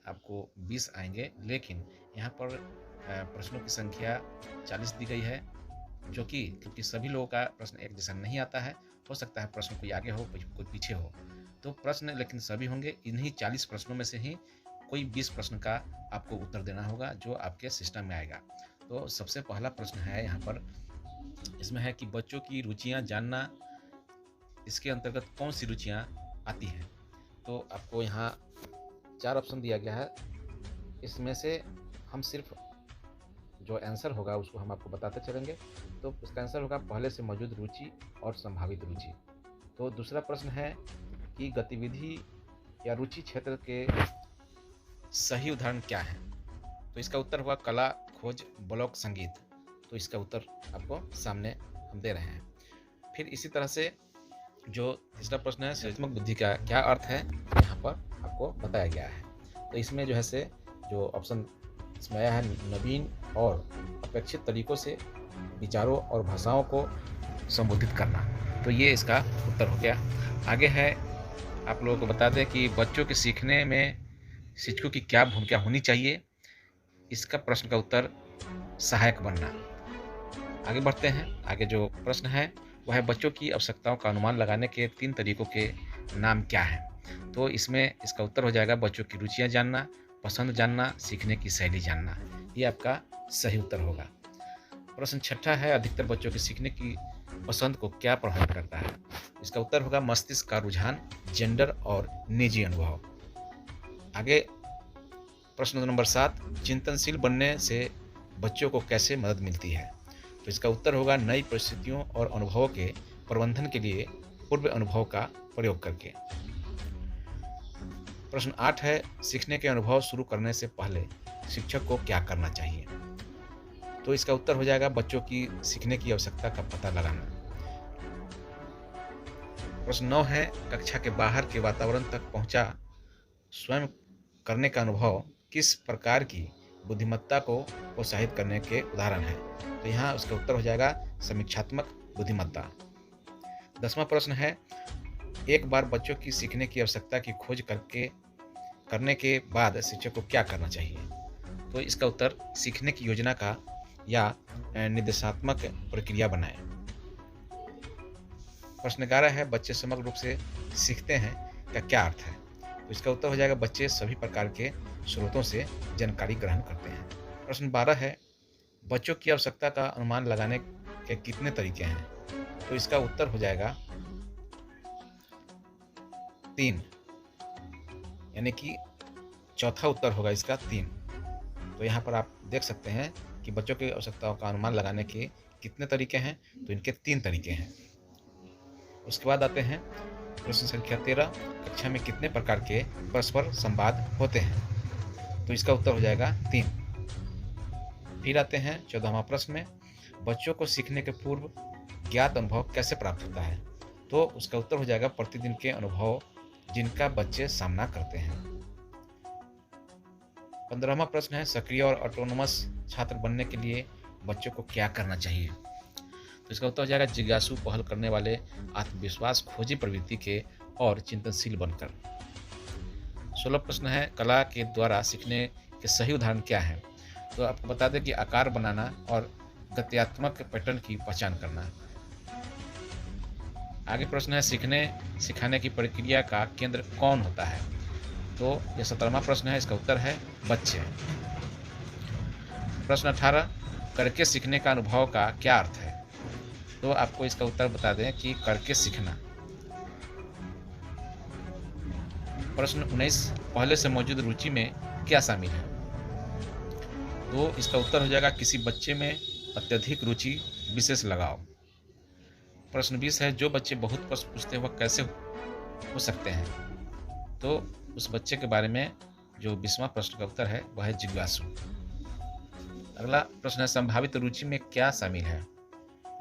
आपको 20 आएँगे, लेकिन यहाँ पर प्रश्नों की संख्या 40 दी गई है, जो कि क्योंकि सभी लोगों का प्रश्न एक जैसा नहीं आता है, हो सकता है प्रश्न कोई आगे हो, कोई पीछे हो। तो प्रश्न लेकिन सभी होंगे, इन्हीं 40 प्रश्नों में से ही कोई 20 प्रश्न का आपको उत्तर देना होगा, जो आपके सिस्टम में आएगा। तो सबसे पहला प्रश्न है यहाँ पर, इसमें है कि बच्चों की रुचियाँ जानना, इसके अंतर्गत कौन-सी रुचियाँ आती हैं? तो आपको यहाँ 4 ऑप्शन दिया गया है, इसमें से हम सिर्फ़ जो आंसर होगा उसको हम आपको बताते चलेंगे। तो इसका आंसर होगा पहले से मौजूद रुचि और संभावित रुचि। तो दूसरा प्रश्न है कि गतिविधि या रुचि क्षेत्र के सही उदाहरण क्या हैं? तो इसका उत्तर होगा कला, खोज, ब्लॉक, संगीत। तो इसका उत्तर आपको सामने हम दे रहे हैं। फिर इसी तरह से जो तीसरा प्रश्न है, सृजनात्मक बुद्धि का क्या अर्थ है? यहाँ पर आपको बताया गया है। तो इसमें जो है से जो ऑप्शन इसमें आया है, नवीन और अपेक्षित तरीकों से विचारों और भाषाओं को संबोधित करना। तो ये इसका उत्तर हो गया। आगे है, आप लोगों को बता दें कि बच्चों के सीखने में शिक्षकों की क्या भूमिका होनी चाहिए? इसका प्रश्न का उत्तर सहायक बनना। आगे बढ़ते हैं। आगे जो प्रश्न है वह है बच्चों की आवश्यकताओं का अनुमान लगाने के 3 तरीकों के नाम क्या हैं? तो इसमें इसका उत्तर हो जाएगा बच्चों की रुचियाँ जानना, पसंद जानना, सीखने की शैली जानना। ये आपका सही उत्तर होगा। प्रश्न छठा है, अधिकतर बच्चों के सीखने की पसंद को क्या प्रभावित करता है? इसका उत्तर होगा मस्तिष्क का रुझान, जेंडर और निजी अनुभव। आगे प्रश्न नंबर 7, चिंतनशील बनने से बच्चों को कैसे मदद मिलती है? तो इसका उत्तर होगा नई परिस्थितियों और अनुभवों के प्रबंधन के लिए पूर्व अनुभव का प्रयोग करके। प्रश्न 8 है, सीखने के अनुभव शुरू करने से पहले शिक्षक को क्या करना चाहिए? तो इसका उत्तर हो जाएगा बच्चों की सीखने की आवश्यकता का पता लगाना। प्रश्न 9 है, कक्षा के बाहर के वातावरण तक पहुंचा स्वयं करने का अनुभव किस प्रकार की बुद्धिमत्ता को प्रोत्साहित करने के उदाहरण है? तो यहाँ उसका उत्तर हो जाएगा समीक्षात्मक बुद्धिमत्ता। 10वां प्रश्न है, एक बार बच्चों की सीखने की आवश्यकता की खोज करने के बाद शिक्षक को क्या करना चाहिए? तो इसका उत्तर सीखने की योजना का या निर्देशात्मक प्रक्रिया बनाएं। प्रश्न 11 है, बच्चे समग्र रूप से सीखते हैं का क्या अर्थ है? तो इसका उत्तर हो जाएगा बच्चे सभी प्रकार के स्रोतों से जानकारी ग्रहण करते हैं। प्रश्न 12 है, बच्चों की आवश्यकता का अनुमान लगाने के कितने तरीके हैं? तो इसका उत्तर हो जाएगा 3, यानी कि चौथा उत्तर होगा इसका 3। तो यहाँ पर आप देख सकते हैं कि बच्चों की आवश्यकताओं का अनुमान लगाने के कितने तरीके हैं? तो इनके 3 तरीके हैं। उसके बाद आते हैं प्रश्न संख्या 13, कक्षा में कितने प्रकार के परस्पर संवाद होते हैं? तो इसका उत्तर हो जाएगा 3। फिर आते हैं 14वां प्रश्न में, बच्चों को सीखने के पूर्व ज्ञात अनुभव कैसे प्राप्त होता है? तो उसका उत्तर हो जाएगा प्रतिदिन के अनुभव जिनका बच्चे सामना करते हैं। 15वां प्रश्न है, सक्रिय और ऑटोनोमस छात्र बनने के लिए बच्चों को क्या करना चाहिए? तो इसका उत्तर हो जाएगा जिज्ञासु, पहल करने वाले, आत्मविश्वास, खोजी प्रवृत्ति के और चिंतनशील बनकर। 16 प्रश्न है, कला के द्वारा सीखने के सही उदाहरण क्या है? तो आपको बता दें कि आकार बनाना और गत्यात्मक पैटर्न की पहचान करना। आगे प्रश्न है, सिखाने की प्रक्रिया का केंद्र कौन होता है? तो यह 17वां प्रश्न है, इसका उत्तर है बच्चे। प्रश्न 18, करके सीखने का अनुभव का क्या अर्थ है? तो आपको इसका उत्तर बता दें कि करके सीखना। प्रश्न 19, पहले से मौजूद रुचि में क्या शामिल है? तो इसका उत्तर हो जाएगा किसी बच्चे में अत्यधिक रुचि, विशेष लगाव। प्रश्न 20 है, जो बच्चे बहुत प्रश्न पूछते हैं वह कैसे हो सकते हैं? तो उस बच्चे के बारे में जो 20वां प्रश्न का उत्तर है वह है जिज्ञासु। अगला प्रश्न है, संभावित रुचि में क्या शामिल है?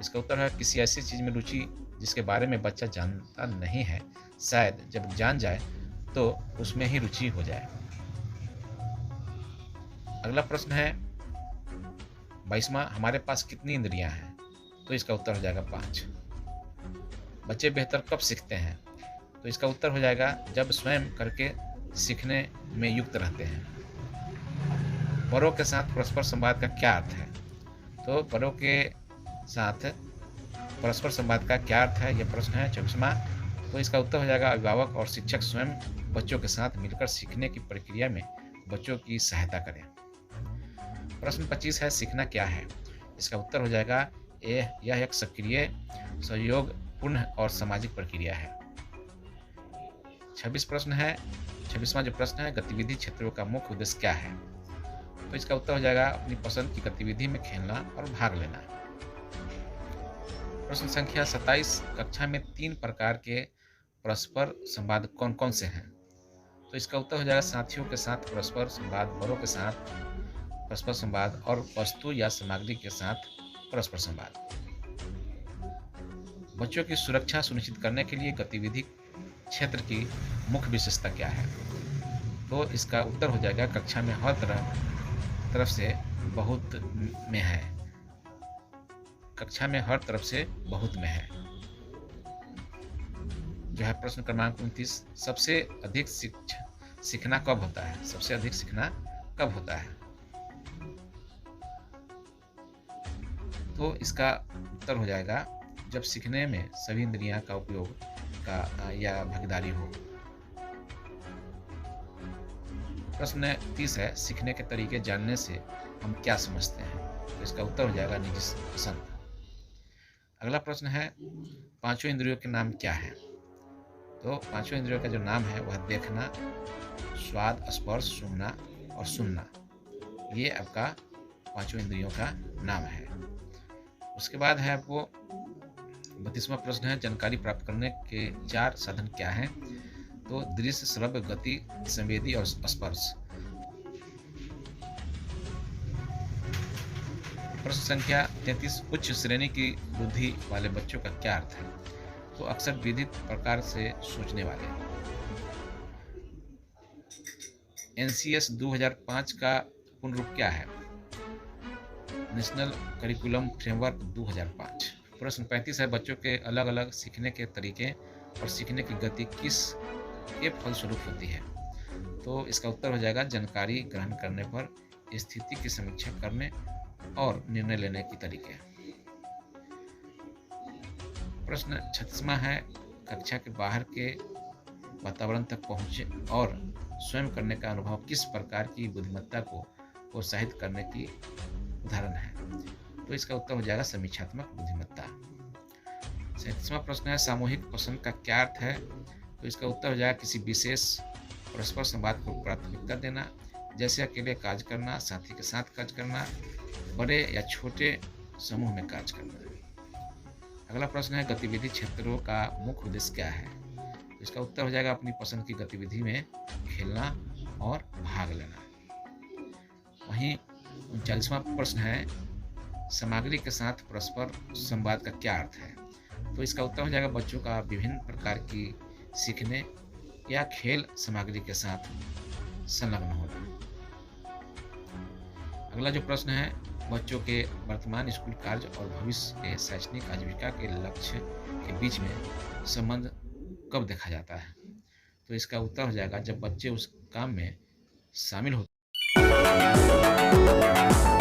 इसका उत्तर है किसी ऐसी चीज में रुचि जिसके बारे में बच्चा जानता नहीं है, शायद जब जान जाए तो उसमें ही रुचि हो जाए। अगला प्रश्न है 22वां, हमारे पास कितनी इंद्रियां हैं? तो इसका उत्तर हो जाएगा 5। बच्चे बेहतर कब सीखते हैं? तो इसका उत्तर हो जाएगा जब स्वयं करके सीखने में युक्त रहते हैं। बड़ों के साथ परस्पर संवाद का क्या अर्थ है? तो बड़ों के साथ परस्पर संवाद का क्या अर्थ है, यह प्रश्न है 24वां। तो इसका उत्तर हो जाएगा अभिभावक और शिक्षक स्वयं बच्चों के साथ मिलकर सीखने की प्रक्रिया में बच्चों की सहायता करें। प्रश्न 25 है सीखना क्या है? इसका उत्तर हो जाएगा यह एक सक्रिय, सहयोगपूर्ण और सामाजिक प्रक्रिया है। 26वां जो प्रश्न है गतिविधि क्षेत्रों का मुख्य उद्देश्य क्या है? तो इसका उत्तर हो जाएगा अपनी पसंद की गतिविधि में खेलना और भाग लेना। प्रश्न संख्या 27 कक्षा में 3 प्रकार के परस्पर संवाद कौन कौन से हैं? तो इसका उत्तर हो जाएगा साथियों के साथ परस्पर संवाद, बड़ों के साथ परस्पर संवाद और वस्तु या सामग्री के साथ परस्पर संवाद। बच्चों की सुरक्षा सुनिश्चित करने के लिए गतिविधि क्षेत्र की मुख्य विशेषता क्या है? तो इसका उत्तर हो जाएगा कक्षा में हर तरफ से बहुत में है। कक्षा में हर तरफ से बहुत में है। जो है प्रश्न क्रमांक 29 सबसे अधिक सीखना कब होता है? सबसे अधिक सीखना कब होता है? तो इसका उत्तर हो जाएगा जब सीखने में सभी इंद्रियां का उपयोग का या भागीदारी हो। प्रश्न 30 है सीखने के तरीके जानने से हम क्या समझते हैं? तो इसका उत्तर हो जाएगा निजी पसंद। अगला प्रश्न है पांचों इंद्रियों के नाम क्या है? तो पांचों इंद्रियों का जो नाम है वह देखना, स्वाद, स्पर्श, सूंघना और सुनना। ये आपका पांचों इंद्रियों का नाम है। उसके बाद है आपको 32वां प्रश्न है जानकारी प्राप्त करने के 4 साधन क्या हैं? तो दृश्य, श्रव्य, गति, संवेदी और स्पर्श। प्रश्न संख्या 33 उच्च श्रेणी की बुद्धि वाले बच्चों का क्या अर्थ है? तो अक्सर विधित प्रकार से सोचने वाले। NCS 2005 का पूर्ण रूप क्या है? National curriculum framework 2005। प्रश्न 35 है बच्चों के अलग अलग सीखने के तरीके और सीखने की गति किस के फलस्वरूप होती है? तो इसका उत्तर हो जाएगा जानकारी ग्रहण करने पर स्थिति की समीक्षा करने और निर्णय लेने की तरीके। प्रश्न 36वां है कक्षा के बाहर के वातावरण तक पहुंचे और स्वयं करने का अनुभव किस प्रकार की बुद्धिमत्ता को प्रोत्साहित करने की उदाहरण है? तो इसका उत्तर हो जाएगा समीक्षात्मक बुद्धिमत्ता। 37वां प्रश्न है सामूहिक पसंद का क्या अर्थ है? तो इसका उत्तर हो जाएगा किसी विशेष परस्पर संवाद को प्राथमिकता देना, जैसे अकेले कार्य करना, साथी के साथ कार्य करना, बड़े या छोटे समूह में कार्य करना। अगला प्रश्न है गतिविधि क्षेत्रों का मुख्य उद्देश्य क्या है? तो इसका उत्तर हो जाएगा अपनी पसंद की गतिविधि में खेलना और भाग लेना। वहीं 39वां प्रश्न है सामग्री के साथ परस्पर संवाद का क्या अर्थ है? तो इसका उत्तर हो जाएगा बच्चों का विभिन्न प्रकार की सीखने या खेल सामग्री के साथ संलग्न होना। अगला जो प्रश्न है बच्चों के वर्तमान स्कूल कार्य और भविष्य के शैक्षणिक आजीविका के लक्ष्य के बीच में संबंध कब देखा जाता है? तो इसका उत्तर हो जाएगा जब बच्चे उस काम में शामिल होते हैं।